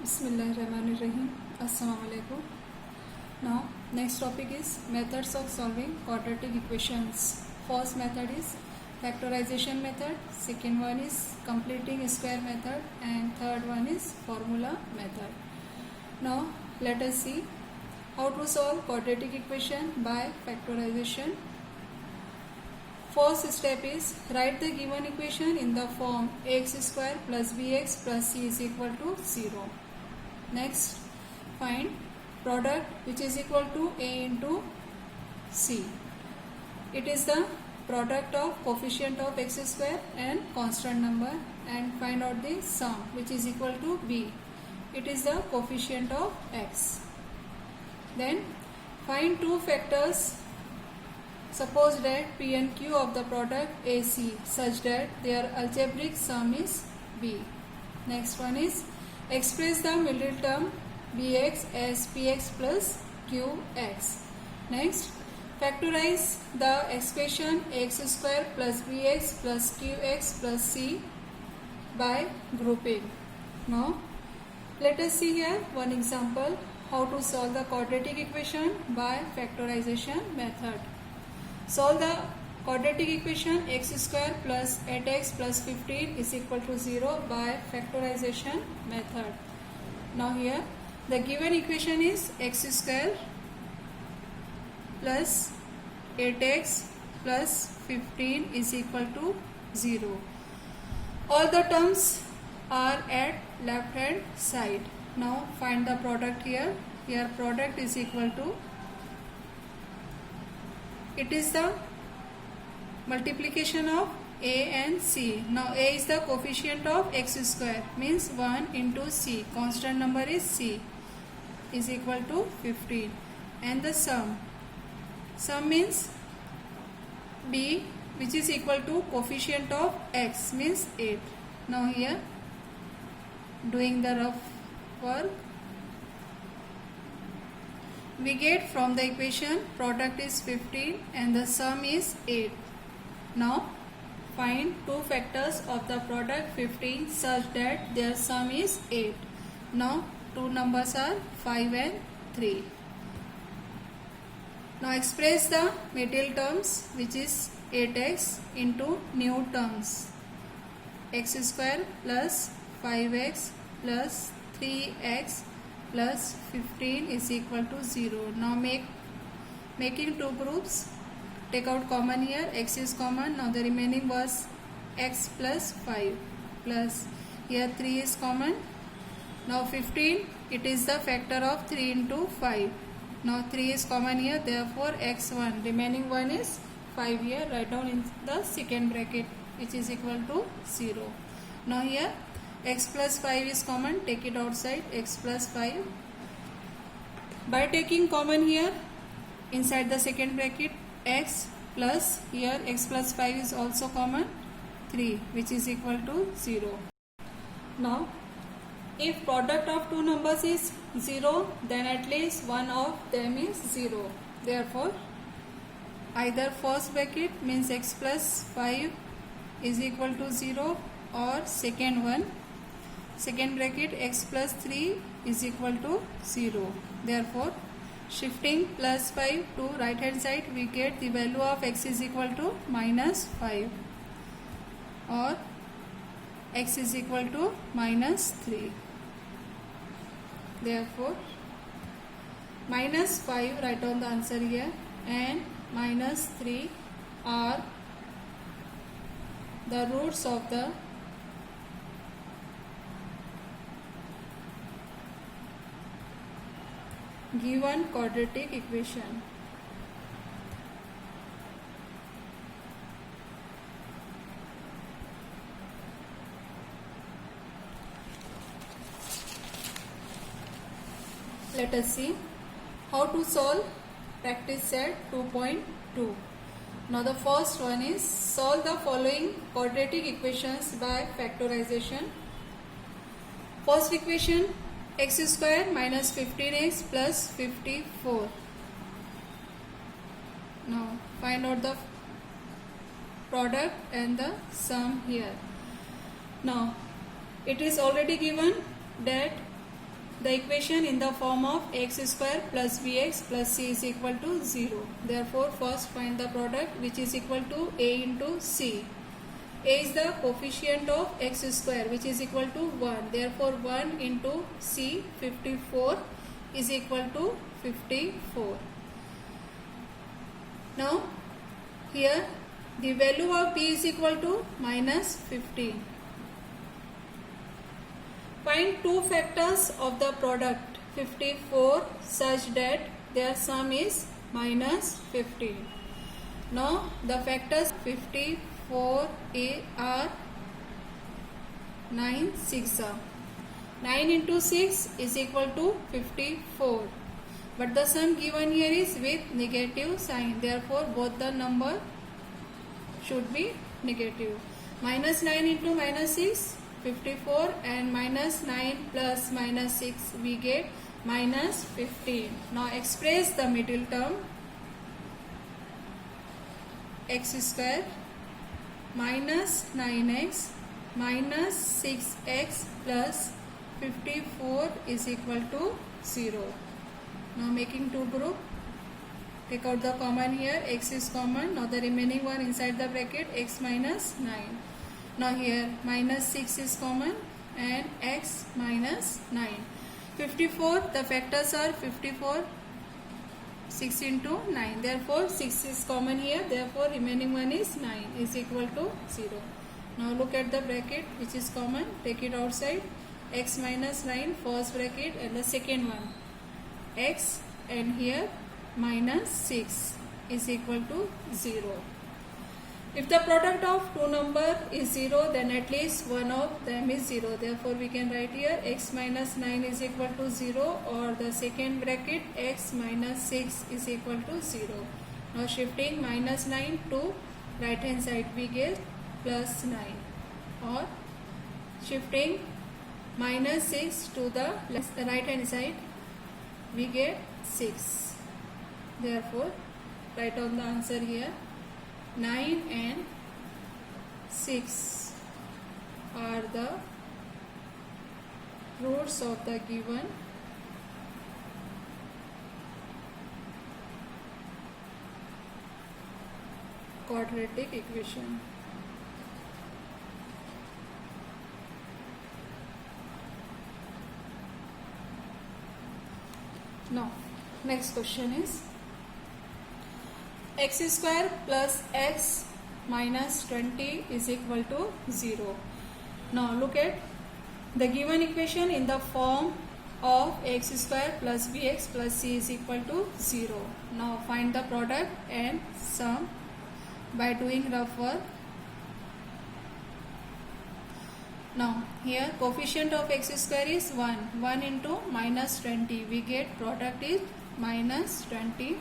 Bismillahirrahmanirrahim. Assalamu alaikum. Now, next topic is methods of solving quadratic equations. First method is factorization method. Second one is completing square method, and third one is formula method. Now, let us see how to solve quadratic equation by factorization. First step is write the given equation in the form ax square plus bx plus c is equal to 0. Next, find product which is equal to a into c. It is the product of coefficient of x square and constant number, and find out the sum which is equal to b. It is the coefficient of x. Then find two factors. Suppose that P and Q of the product AC such that their algebraic sum is B. Next one is express the middle term Bx as Px plus Qx. Next, factorize the expression x square plus Bx plus Qx plus C by grouping. Now, let us see here one example how to solve the quadratic equation by factorization method. Solve the quadratic equation x square plus 8x plus 15 is equal to 0 by factorization method. Now here the given equation is x square plus 8x plus 15 is equal to 0. All the terms are at left hand side. Now find the product here. Here product is equal to, it is the multiplication of a and c. Now a is the coefficient of x square, means 1 into c, constant number is c, is equal to 15, and the sum means b, which is equal to coefficient of x, means 8. Now here doing the rough work, we get from the equation product is 15 and the sum is 8. Now find two factors of the product 15 such that their sum is 8. Now two numbers are 5 and 3. Now express the middle terms which is 8x into new terms x square plus 5x plus 3x plus 15 is equal to 0. Now making two groups, take out common here, x is common. Now the remaining was x plus 5 plus here 3 is common. Now 15, it is the factor of 3 into 5. Now 3 is common here, therefore x1, remaining one is 5 here, write down in the second bracket which is equal to 0. Now here x plus 5 is common, take it outside, x plus 5. By taking common here inside the second bracket, x plus here x plus 5 is also common, 3, which is equal to 0. Now if product of two numbers is 0, then at least one of them is 0. Therefore either first bracket means x plus 5 is equal to 0, or second one, second bracket x plus 3 is equal to 0. Therefore shifting plus 5 to right hand side, we get the value of x is equal to minus 5, or x is equal to minus 3. Therefore minus 5, write down the answer here, and minus 3 are the roots of the given quadratic equation. Let us see how to solve practice set 2.2. Now the first one is solve the following quadratic equations by factorization. First equation, x square minus 15x plus 54. Now find out the product and the sum here. Now it is already given that the equation in the form of x square plus bx plus c is equal to 0. Therefore, first find the product which is equal to a into c. A is the coefficient of x square which is equal to 1. Therefore, 1 into c, 54, is equal to 54. Now, here the value of b is equal to minus 15. Find two factors of the product 54 such that their sum is minus 15. Now, the factors 54 are 9 6 are. 9 into 6 is equal to 54. But the sum given here is with negative sign. Therefore, both the number should be negative. Minus 9 into minus 6, 54, and minus 9 plus minus 6, we get minus 15. Now express the middle term, x square minus 9x minus 6x plus 54 is equal to 0. Now making two group, take out the common here, x is common. Now the remaining one inside the bracket, x minus 9. Now here minus 6 is common and x minus 9. 54, the factors are 54, 6 into 9. Therefore 6 is common here. Therefore remaining one is 9 is equal to 0. Now look at the bracket which is common. Take it outside. X minus 9 first bracket and the second one x, and here minus 6 is equal to 0. If the product of two number is 0, then at least one of them is 0. Therefore we can write here x minus 9 is equal to 0, or the second bracket x minus 6 is equal to 0. Now shifting minus 9 to right hand side, we get plus 9, or shifting minus 6 to the right hand side, we get 6. Therefore, write down the answer here. 9 and 6 are the roots of the given quadratic equation. Now, next question is x square plus x minus 20 is equal to 0. Now, look at the given equation in the form of x square plus bx plus c is equal to 0. Now, find the product and sum by doing rough work. Now, here coefficient of x square is 1. 1 into minus 20. We get product is minus 20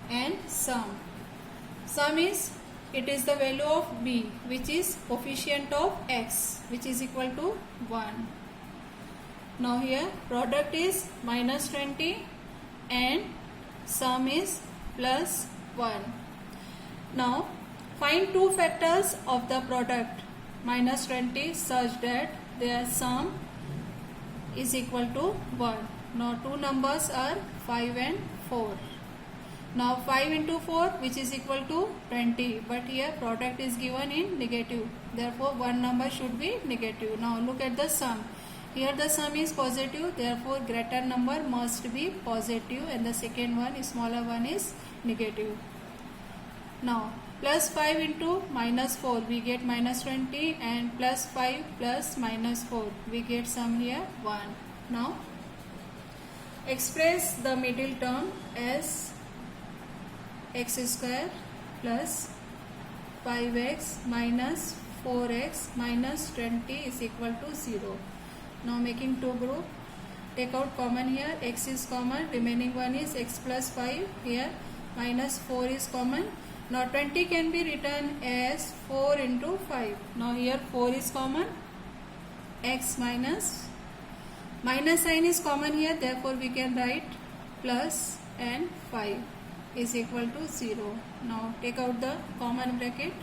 and sum. Sum is, it is the value of b, which is coefficient of x, which is equal to 1. Now here product is minus 20 and sum is plus 1. Now find two factors of the product minus 20 such that their sum is equal to 1. Now two numbers are 5 and 4. Now 5 into 4 which is equal to 20, but here product is given in negative. Therefore one number should be negative. Now look at the sum. Here the sum is positive, therefore greater number must be positive and the second one, smaller one, is negative. Now plus 5 into minus 4, we get minus 20, and plus 5 plus minus 4, we get sum here 1. Now express the middle term as x square plus 5x minus 4x minus 20 is equal to 0. Now making two group, take out common here, x is common, remaining one is x plus 5, here minus 4 is common. Now 20 can be written as 4 into 5. Now here 4 is common, x minus sign is common here, therefore we can write plus and 5 is equal to 0. Now take out the common bracket,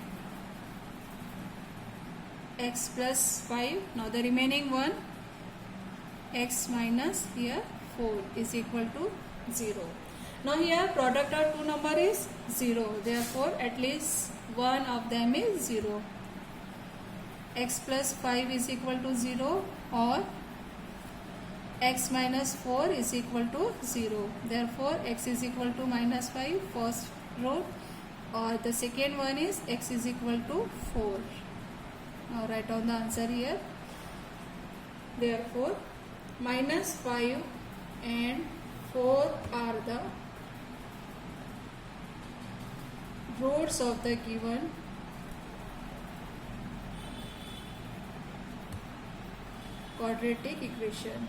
x plus 5. Now the remaining one, x minus here 4 is equal to 0. Now here product of two number is 0. Therefore at least one of them is 0. X plus 5 is equal to 0 or x minus 4 is equal to 0. Therefore x is equal to minus 5 first row, or the second one is x is equal to 4. Now write down the answer here. Therefore minus 5 and 4 are the roots of the given quadratic equation.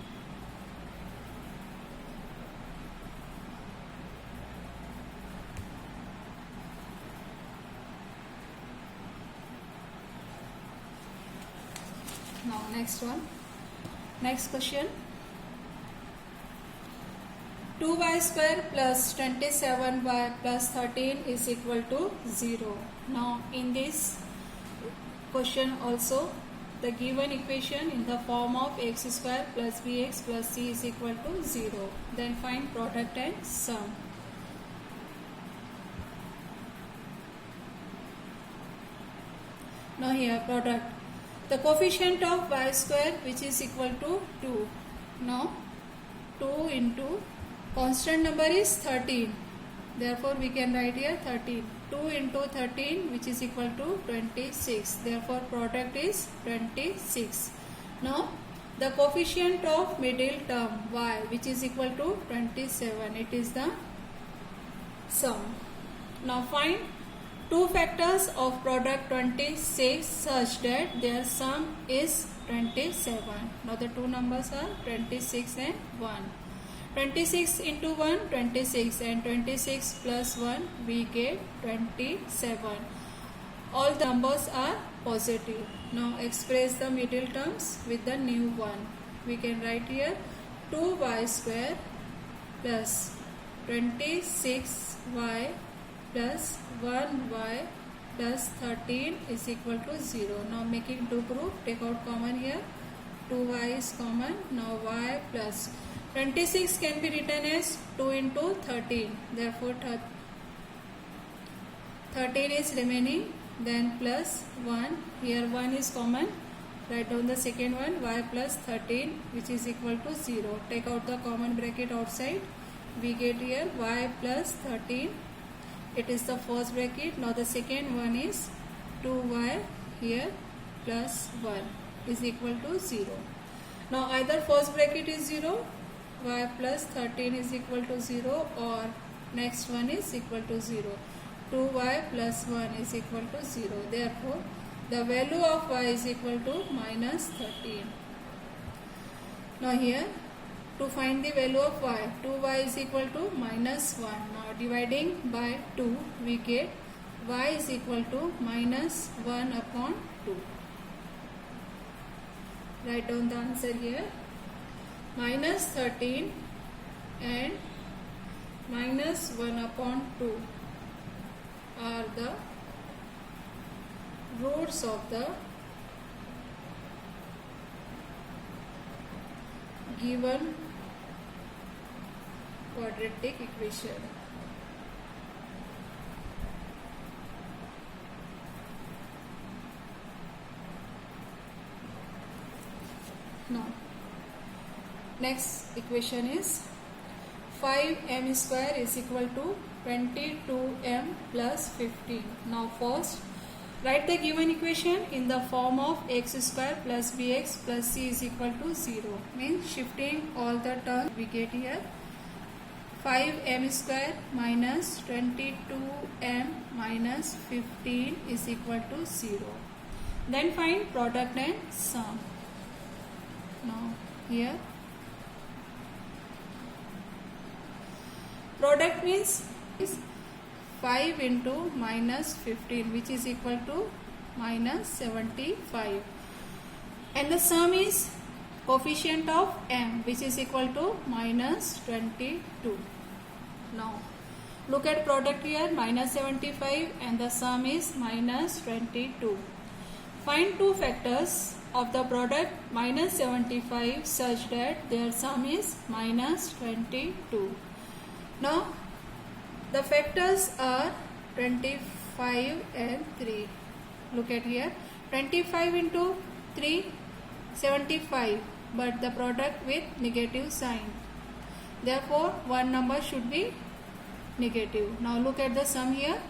Now next question. 2y square plus 27y plus 13 is equal to 0. Now in this question also the given equation in the form of x square plus bx plus c is equal to 0. Then find product and sum. Now here product. The coefficient of y square which is equal to 2. Now 2 into constant number is 13. Therefore we can write here 13. 2 into 13 which is equal to 26. Therefore product is 26. Now the coefficient of middle term y which is equal to 27. It is the sum. Now find two factors of product 26 such that their sum is 27. Now the two numbers are 26 and 1. 26 into 1, 26, and 26 plus 1 we get 27. All the numbers are positive. Now express the middle terms with the new one. We can write here 2y square plus 26y plus 1y plus 13 is equal to 0. Now making two group, take out common here. 2y is common. Now y plus 26 can be written as 2 into 13. Therefore 13 is remaining. Then plus 1. Here 1 is common. Write down the second one, y plus 13 which is equal to 0. Take out the common bracket outside. We get here y plus 13. It is the first bracket. Now the second one is 2y here plus 1 is equal to 0. Now either first bracket is 0, y plus 13 is equal to 0, or next one is equal to 0. 2y plus 1 is equal to 0. Therefore the value of y is equal to minus 13. Now here to find the value of y, 2y is equal to minus 1. Now dividing by 2 we get y is equal to minus 1 upon 2. Write down the answer here. Minus 13 and minus 1 upon 2 are the roots of the given quadratic equation. Now next equation is 5m square is equal to 22m plus 15. Now first write the given equation in the form of x square plus bx plus c is equal to 0. Means shifting all the terms we get here 5m square minus 22m minus 15 is equal to 0. Then find product and sum. Now here product means is 5 into minus 15 which is equal to minus 75, and the sum is coefficient of m which is equal to minus 22. Now look at product here, minus 75 and the sum is minus 22. Find two factors of the product minus 75 such that their sum is minus 22. Now the factors are 25 and 3. Look at here, 25 into 3, 75, but the product with negative sign. Therefore, one number should be negative. Now look at the sum here.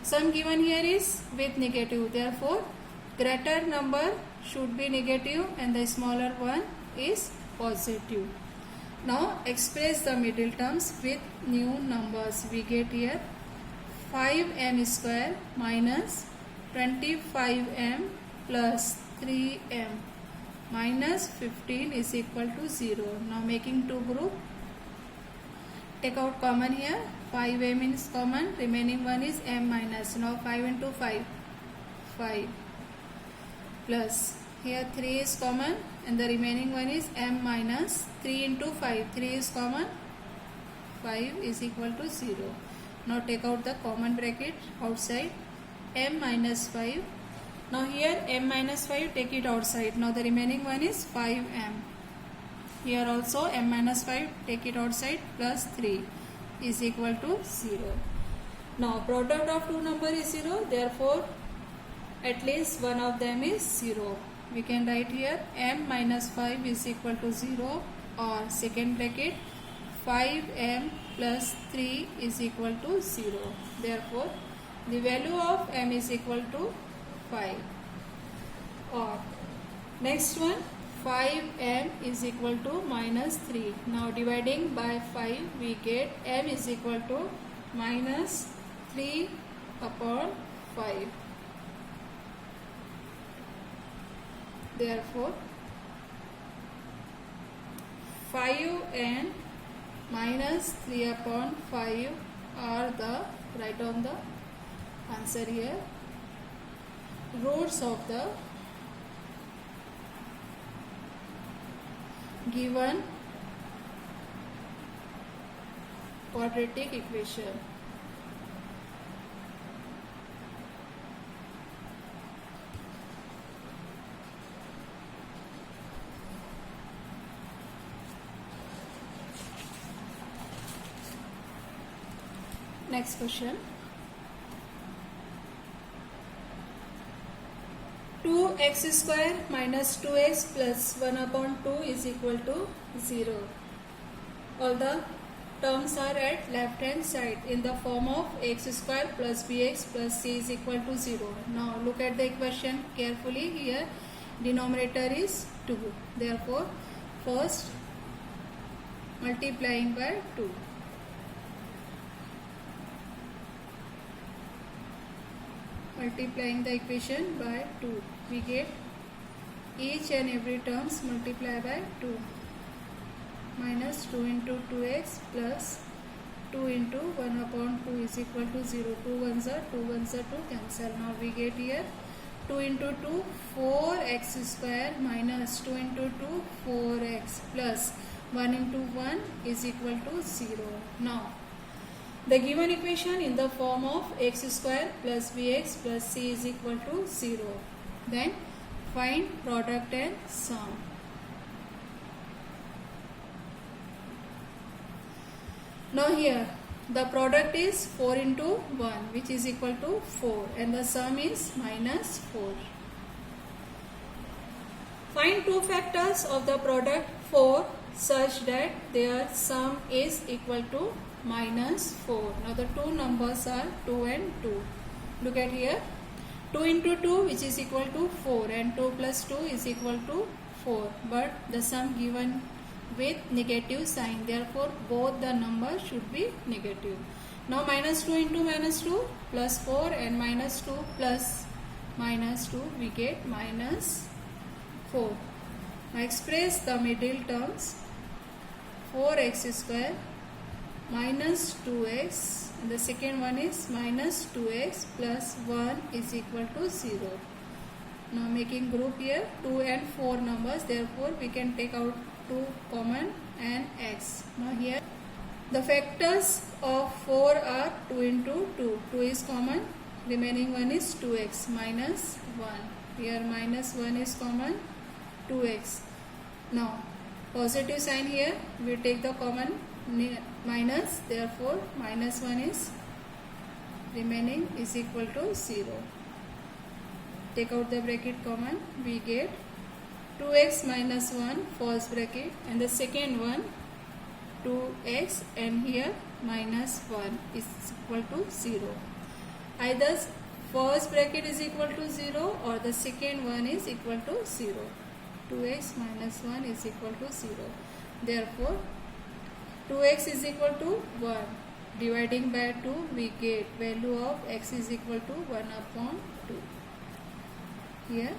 Sum given here is with negative. Therefore, greater number should be negative and the smaller one is positive. Now express the middle terms with new numbers. We get here 5m square minus 25m plus 3m minus 15 is equal to 0. Now making two group. Take out common here. 5m is common. Remaining one is m minus. Now 5 into 5. 5 plus. Here 3 is common and the remaining one is m minus. 3 into 5. 3 is common. 5 is equal to 0. Now take out the common bracket outside. M minus 5. Now here m minus 5, take it outside. Now the remaining one is 5m. Here also m minus 5, take it outside, plus 3 is equal to 0. Now product of two number is 0. Therefore at least one of them is 0. We can write here m minus 5 is equal to 0, or second bracket 5m plus 3 is equal to 0. Therefore the value of m is equal to 5. Or next one, 5m is equal to minus 3. Now dividing by 5, we get m is equal to minus 3 upon 5. Therefore 5 and minus 3 upon 5 are the, write on the answer here, roots of the given quadratic equation. Next question. 2x square minus 2x plus 1 upon 2 is equal to 0. All the terms are at left hand side in the form of x square plus bx plus c is equal to 0. Now look at the equation carefully. Here denominator is 2. Therefore first multiplying by 2. Multiplying the equation by 2, we get each and every terms multiply by 2. Minus 2 into 2x plus 2 into 1 upon 2 is equal to 0. 2 ones are 2 ones are 2, cancel. Now we get here 2 into 2 4x square minus 2 into 2 4x plus 1 into 1 is equal to 0. Now the given equation in the form of x square plus bx plus c is equal to 0. Then find product and sum. Now here the product is 4 into 1, which is equal to 4, and the sum is minus 4. Find two factors of the product 4 such that their sum is equal to minus 4. Now the two numbers are 2 and 2. Look at here, 2 into 2 which is equal to 4 and 2 plus 2 is equal to 4, but the sum given with negative sign, therefore both the numbers should be negative. Now minus 2 into minus 2 plus 4 and minus 2 plus minus 2, we get minus 4. Now express the middle terms. 4x square minus 2x, and the second one is minus 2x plus 1 is equal to 0. Now making group here 2 and 4 numbers, therefore we can take out 2 common and x. Now here the factors of 4 are 2 into 2. 2 is common, remaining one is 2x minus 1. Here minus 1 is common, 2x. Now positive sign here, we take the common minus, therefore minus 1 is remaining is equal to 0. Take out the bracket common, we get 2x minus 1 first bracket, and the second one 2x, and here minus 1 is equal to 0. Either first bracket is equal to 0 or the second one is equal to 0. 2x minus 1 is equal to 0. Therefore 2x is equal to 1. Dividing by 2, we get value of x is equal to 1 upon 2. Here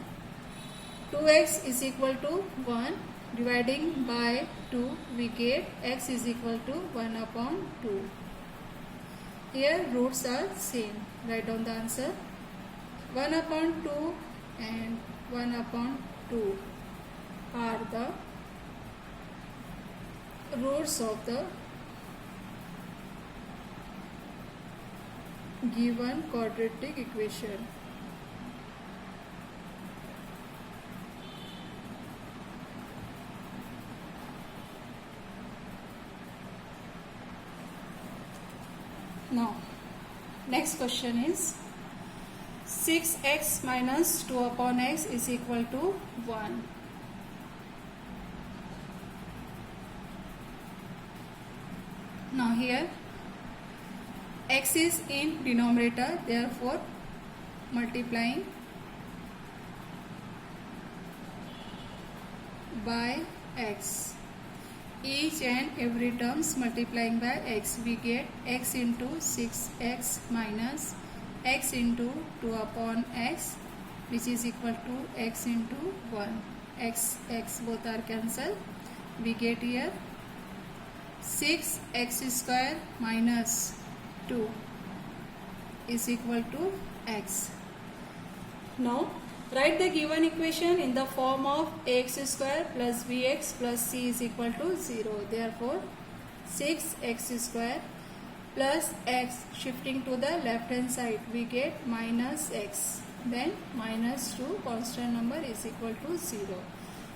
2x is equal to 1. Dividing by 2, we get x is equal to 1 upon 2. Here roots are same. Write down the answer. 1 upon 2 and 1 upon 2 are the roots of the given quadratic equation. Now, next question is 6x minus 2 upon x is equal to 1. Now here x is in denominator, therefore multiplying by x. Each and every terms multiplying by x, we get x into 6x minus x into 2 upon x, which is equal to x into 1. X both are cancelled. We get here 6x square minus 2 is equal to x. Now write the given equation in the form of ax square plus bx plus c is equal to 0. Therefore 6x square plus x, shifting to the left hand side, we get minus x, then minus 2 constant number is equal to 0.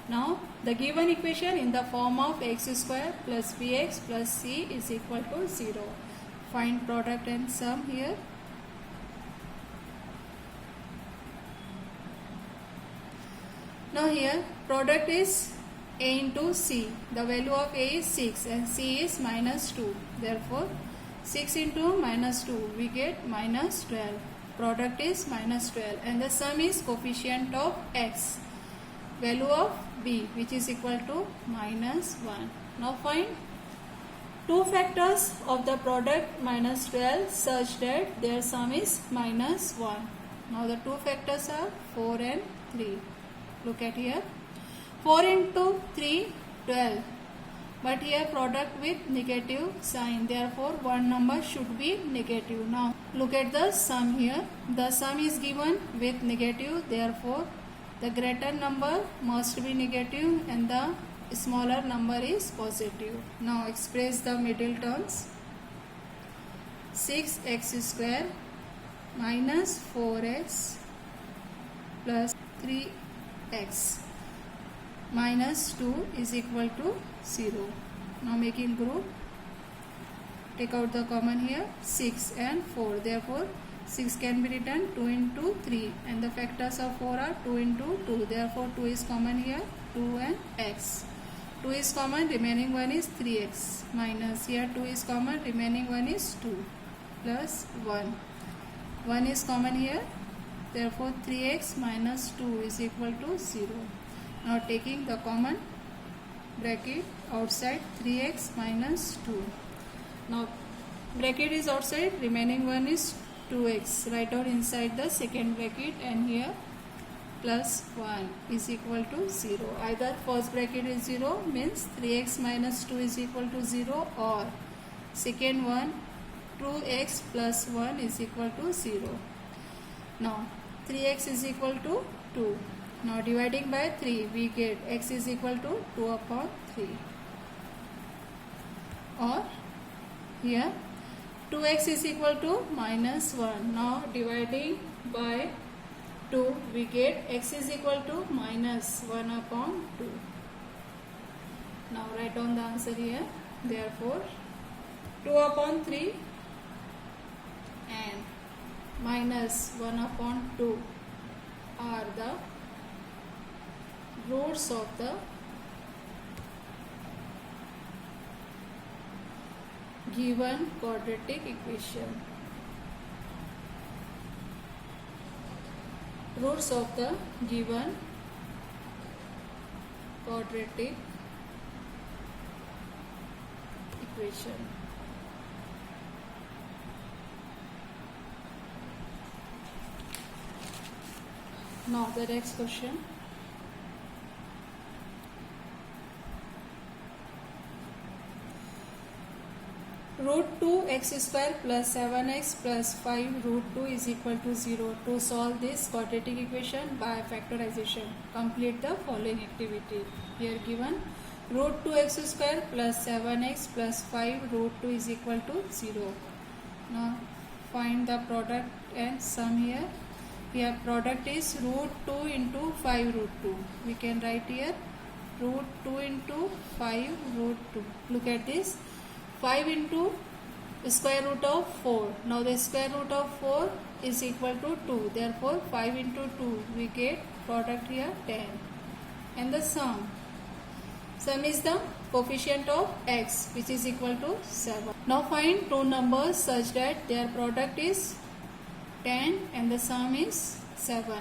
Now the given equation in the form of x square plus bx plus c is equal to 0. Find product and sum here. Now here product is a into c. The value of a is 6 and c is minus 2. Therefore 6 into minus 2, we get minus 12. Product is minus 12 and the sum is coefficient of x. Value of b, which is equal to minus 1. Now find two factors of the product minus 12 such that their sum is minus 1. Now the two factors are 4 and 3. Look at here. 4 into 3, 12. But here product with negative sign. Therefore one number should be negative. Now look at the sum here. The sum is given with negative. Therefore the greater number must be negative and the smaller number is positive. Now express the middle terms. 6x square minus 4x plus 3x minus 2 is equal to 0. Now making group, take out the common here, 6 and 4. Therefore 6 can be written 2 into 3 and the factors of 4 are 2 into 2. Therefore 2 is common here, 2 and x. 2 is common, remaining one is 3x minus here 2 is common, remaining one is 2 plus 1. 1 is common here, therefore 3x minus 2 is equal to 0. Now taking the common bracket outside, 3x minus 2. Now bracket is outside, remaining one is 2x. Write out inside the second bracket and here plus 1 is equal to 0. Either first bracket is 0 means 3x minus 2 is equal to 0, or second one 2x plus 1 is equal to 0. Now 3x is equal to 2. Now dividing by 3, we get x is equal to 2 upon 3. Or here 2x is equal to minus 1. Now dividing by 2, we get x is equal to minus 1 upon 2. Now write down the answer here. Therefore 2 upon 3 and minus 1 upon 2 are the roots of the given quadratic equation. Roots of the given quadratic equation. Now the next question. Root 2 x square plus 7x plus 5 root 2 is equal to 0. To solve this quadratic equation by factorization, complete the following activity. Here given root 2x square plus 7x plus 5 root 2 is equal to 0. Now find the product and sum here. Here product is root 2 into 5 root 2. We can write here root 2 into 5 root 2. Look at this. 5 into square root of 4. Now the square root of 4 is equal to 2. Therefore 5 into 2 we get product here 10. And the sum. Sum is the coefficient of x which is equal to 7. Now find two numbers such that their product is 10 and the sum is 7.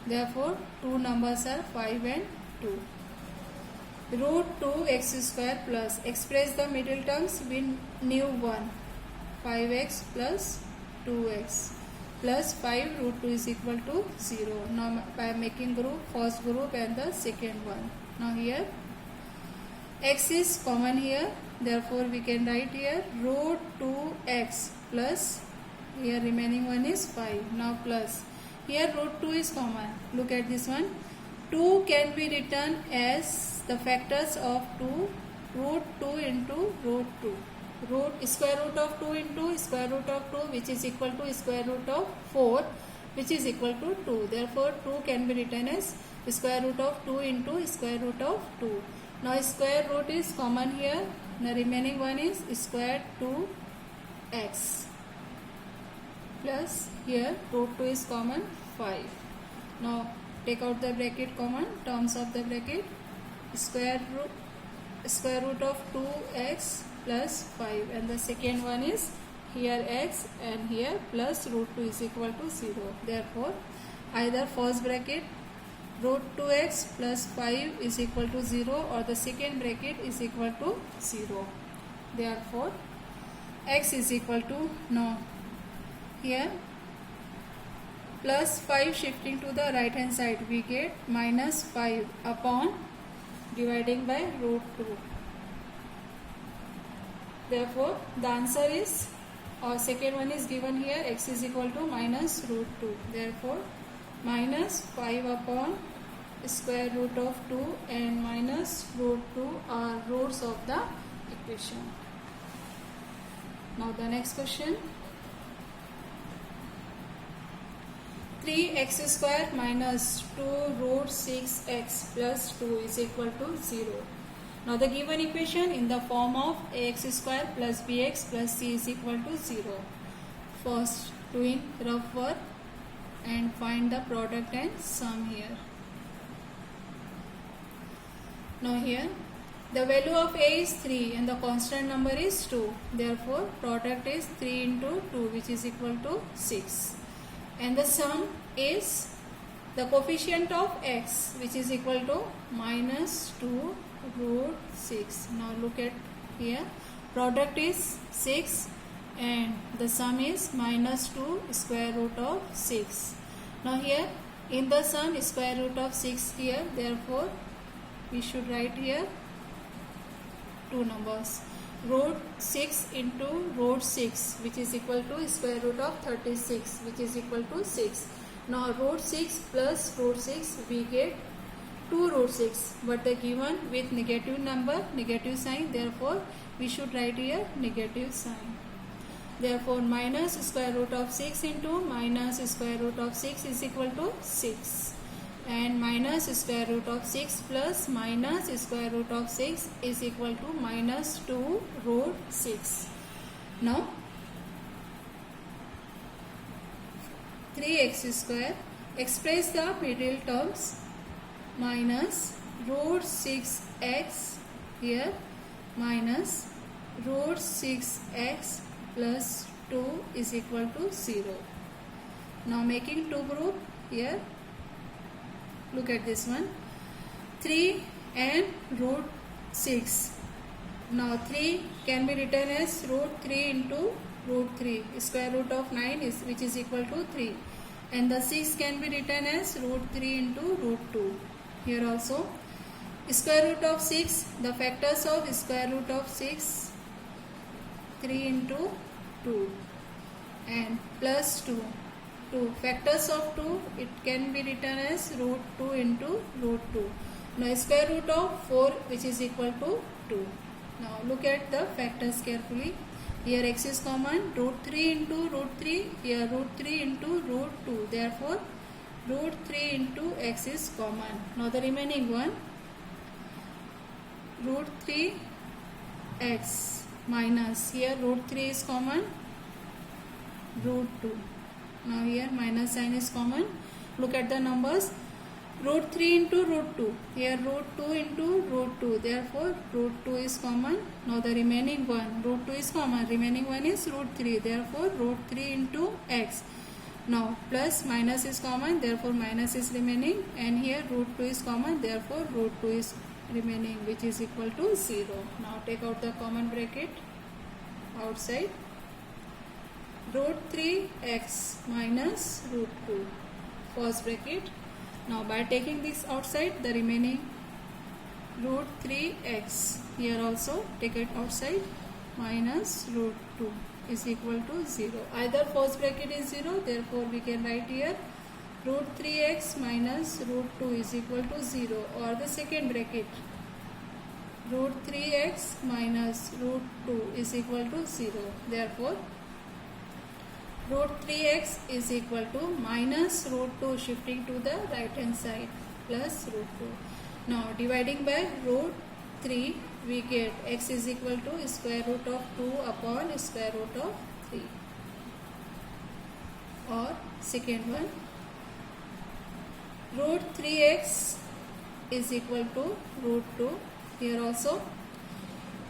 Therefore two numbers are 5 and 2. Root 2 x square plus, express the middle terms with new one, 5x plus 2x plus 5 root 2 is equal to 0. Now by making group, first group and the second one. Now here x is common here, therefore we can write here root 2x plus, here remaining one is 5. Now plus, here root 2 is common. Look at this one. 2 can be written as the factors of 2, root 2 into root 2. Square root of 2 into square root of 2 which is equal to square root of 4 which is equal to 2. Therefore 2 can be written as square root of 2 into square root of 2. Now square root is common here. The remaining one is square 2x plus here root 2 is common 5. Now take out the bracket common, terms of the bracket, square root of 2x plus 5 and the second one is here x and here plus root 2 is equal to 0. Therefore either first bracket root 2x plus 5 is equal to 0 or the second bracket is equal to 0. Therefore x is equal to, no, here plus 5 shifting to the right hand side we get minus 5 upon dividing by root 2. Therefore the answer is, or second one is given here, x is equal to minus root 2. Therefore minus 5 upon square root of 2 and minus root 2 are roots of the equation. Now the next question. 3x square minus 2 root 6x plus 2 is equal to 0. Now the given equation in the form of ax square plus bx plus c is equal to 0. First doing rough work and find the product and sum here. Now here the value of a is 3 and the constant number is 2. Therefore product is 3 into 2 which is equal to 6. And the sum is the coefficient of x which is equal to minus 2 root 6. Now look at here, product is 6 and the sum is minus 2 square root of 6. Now here in the sum square root of 6 here, therefore we should write here two numbers, root 6 into root 6 which is equal to square root of 36 which is equal to 6. Now root 6 plus root 6 we get 2 root 6, but the given with negative number, negative sign, therefore we should write here negative sign. Therefore minus square root of 6 into minus square root of 6 is equal to 6. And minus square root of 6 plus minus square root of 6 is equal to minus 2 root 6. Now 3x square, express the middle terms, minus root 6x here minus root 6x plus 2 is equal to 0. Now making two group here. Look at this one, 3 and root 6. Now 3 can be written as root 3 into root 3. Square root of 9 is which is equal to 3. And the 6 can be written as root 3 into root 2. Here also square root of 6, the factors of square root of 6, 3 into 2 and plus 2. 2 factors of 2, it can be written as root 2 into root 2. Now square root of 4 which is equal to 2. Now look at the factors carefully. Here x is common, root 3 into root 3, here root 3 into root 2. Therefore root 3 into x is common. Now the remaining one, root 3x minus, here root 3 is common, root 2. Now here minus sign is common. Look at the numbers. Root 3 into root 2. Here root 2 into root 2. Therefore root 2 is common. Now the remaining one. Root 2 is common. Remaining one is root 3. Therefore root 3 into x. Now plus minus is common. Therefore minus is remaining. And here root 2 is common. Therefore root 2 is remaining, which is equal to 0. Now take out the common bracket outside. Root 3x minus root 2, first bracket. Now by taking this outside, the remaining root 3x, here also take it outside, minus root 2 is equal to 0. Either first bracket is 0, therefore we can write here root 3x minus root 2 is equal to 0, or the second bracket, root 3x minus root 2 is equal to 0. Therefore root 3x is equal to minus root 2 shifting to the right hand side plus root 2. Now dividing by root 3, we get x is equal to square root of 2 upon square root of 3. Or second one, root 3x is equal to root 2. Here also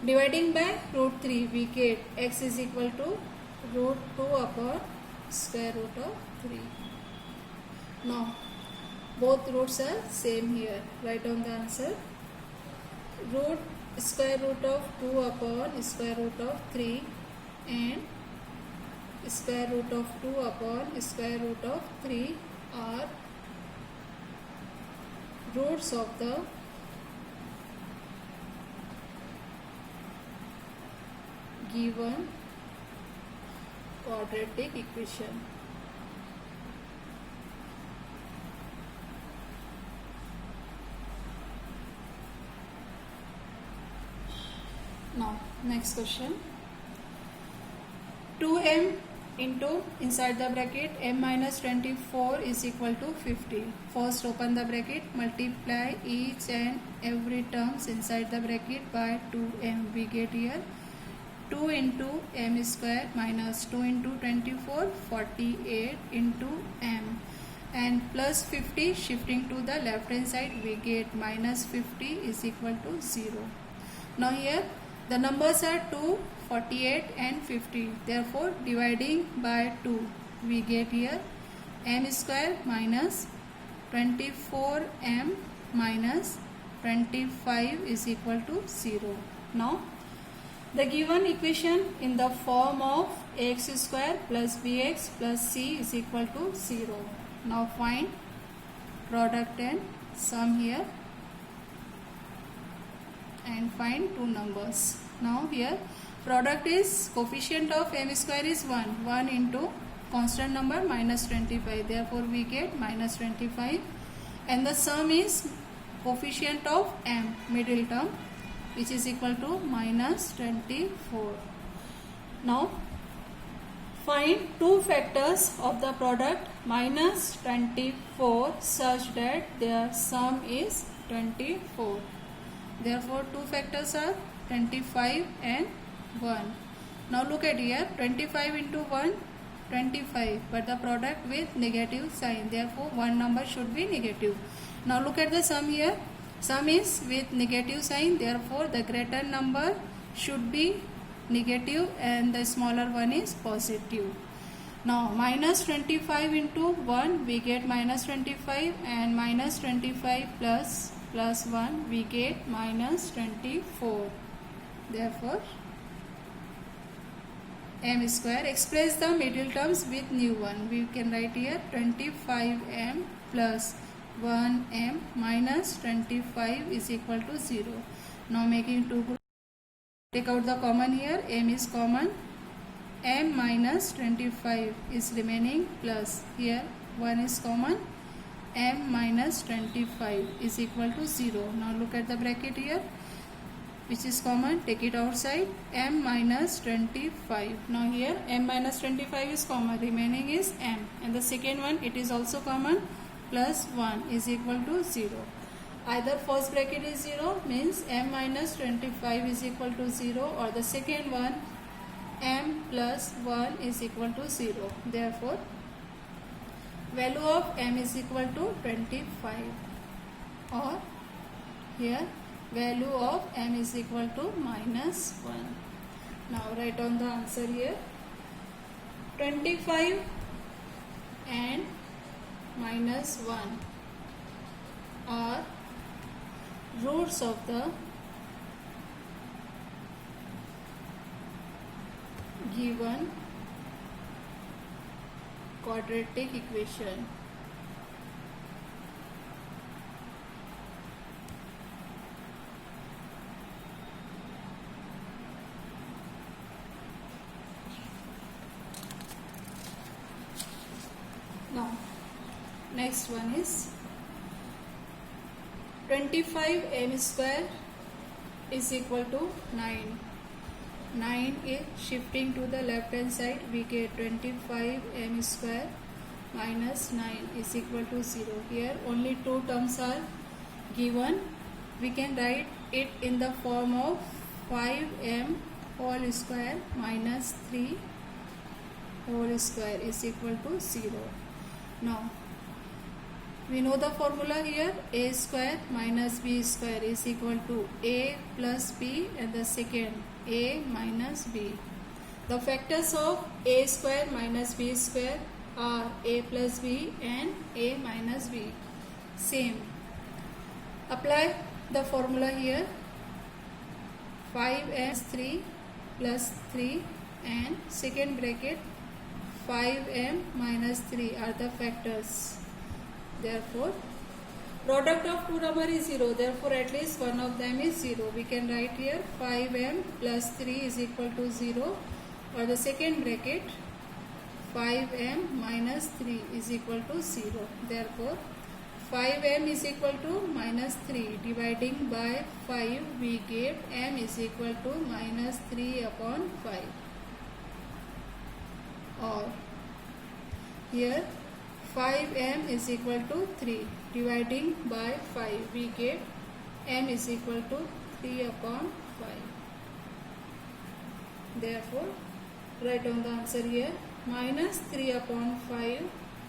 dividing by root 3, we get x is equal to root 2 upon square root of 3. Now both roots are same here. Write down the answer. Root square root of 2 upon square root of 3 and square root of 2 upon square root of 3 are roots of the given quadratic equation. Now next question, 2m into inside the bracket m minus 24 is equal to 50. First open the bracket, multiply each and every terms inside the bracket by 2m. We get here 2 into m square minus 2 into 24, 48 into m, and plus 50 shifting to the left hand side, we get minus 50 is equal to 0. Now here the numbers are 2, 48 and 50. Therefore dividing by 2, we get here m square minus 24m minus 25 is equal to 0. Now the given equation in the form of ax square plus bx plus c is equal to 0. Now find product and sum here and find two numbers. Now here product is coefficient of m square is 1. 1 into constant number minus 25. Therefore we get minus 25. And the sum is coefficient of m, middle term, which is equal to minus 24. Now Find two factors of the product minus 24 such that their sum is 24. Therefore, two factors are 25 and 1. Now look at here, 25 into 1, 25, but the product with negative sign. Therefore, one number should be negative. Now look at the sum here. Sum is with negative sign. Therefore, the greater number should be negative and the smaller one is positive. Now minus 25 into 1 we get minus 25, and minus 25 plus 1 we get minus 24. Therefore m square. Express the middle terms with new one. We can write here 25m plus 1m minus 25 is equal to 0. Now making two groups. Take out the common here. M is common. M minus 25 is remaining, plus here 1 is common. M minus 25 is equal to 0. Now look at the bracket here, which is common. Take it outside. M minus 25. Now here M minus 25 is common. Remaining is M. And the second one, it is also common. Plus 1 is equal to 0. Either first bracket is 0, means M minus 25 is equal to 0, or the second one M plus 1 is equal to 0. Therefore, value of M is equal to 25, or here value of M is equal to minus 1. Now write down the answer here. 25 and minus 1 are roots of the given quadratic equation. Now next one is 25m square is equal to 9. 9 is shifting to the left hand side. We get 25m square minus 9 is equal to 0. Here only two terms are given. We can write it in the form of 5m whole square minus 3 whole square is equal to 0. Now we know the formula here. A square minus b square is equal to a plus b, and the second a minus b. The factors of a square minus b square are a plus b and a minus b. Same. Apply the formula here. 5m3 plus 3 and second bracket 5m minus 3 are the factors. Therefore, product of two number is 0. Therefore, at least one of them is 0. We can write here 5m plus 3 is equal to 0, or the second bracket 5m minus 3 is equal to 0. Therefore, 5m is equal to minus 3. Dividing by 5, we get m is equal to minus 3 upon 5. Or here 5m is equal to 3. Dividing by 5, we get m is equal to 3 upon 5. Therefore, write down the answer here. Minus 3 upon 5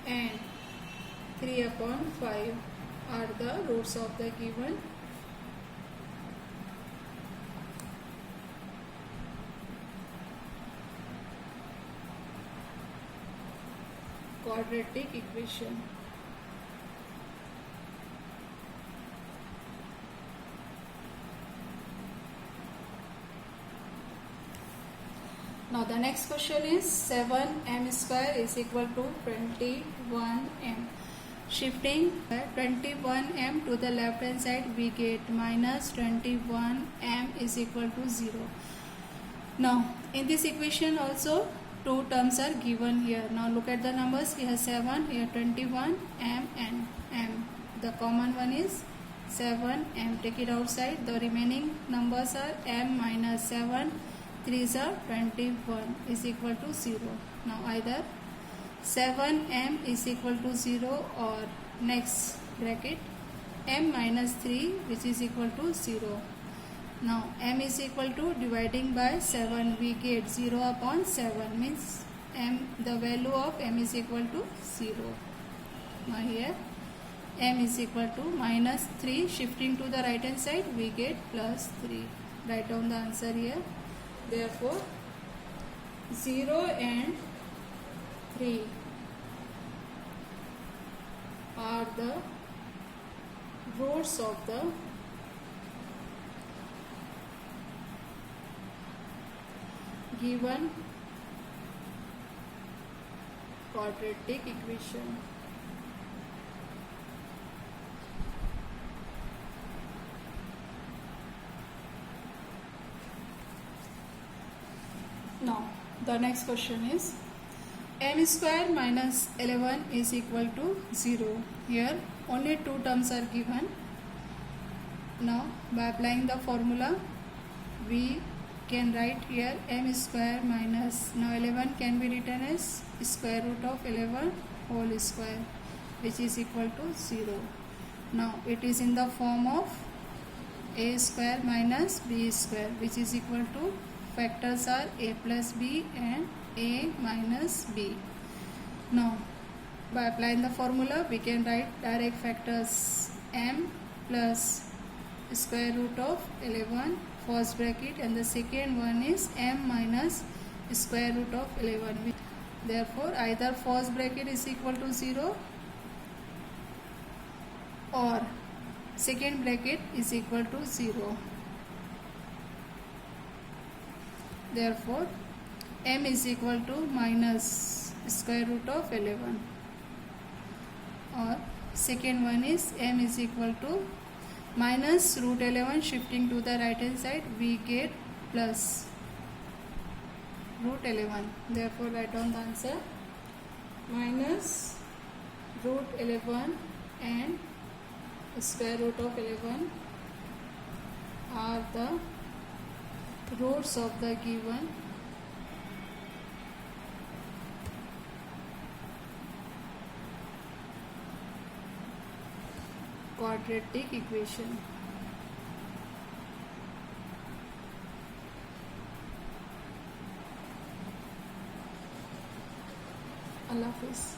and 3 upon 5 are the roots of the given quadratic equation. Now the next question is 7m square is equal to 21m. Shifting 21m to the left hand side, we get minus 21m is equal to 0. Now in this equation also two terms are given here. Now look at the numbers. Here 7, here 21, m and m. The common one is 7, m. Take it outside. The remaining numbers are m minus 7, 3s are 21 is equal to 0. Now either 7m is equal to 0 or next bracket m minus 3 which is equal to 0. Now m is equal to dividing by 7, we get 0 upon 7 means m, the value of m is equal to 0. Now here m is equal to minus 3, shifting to the right hand side we get plus 3. Write down the answer here. Therefore 0 and 3 are the roots of the given quadratic equation. Now the next question is m square minus 11 is equal to 0. Here only two terms are given. Now by applying the formula we can write here m square minus, now 11 can be written as square root of 11 whole square which is equal to 0. Now it is in the form of a square minus b square which is equal to, factors are a plus b and a minus b. Now by applying the formula we can write direct factors m plus square root of 11 first bracket and the second one is m minus square root of 11. Therefore either first bracket is equal to 0 or second bracket is equal to 0. Therefore m is equal to minus square root of 11 or second one is m is equal to minus root 11, shifting to the right hand side we get plus root 11. Therefore write down the answer. Minus root 11 and square root of 11 are the roots of the given quadratic equation. Allah Hafiz.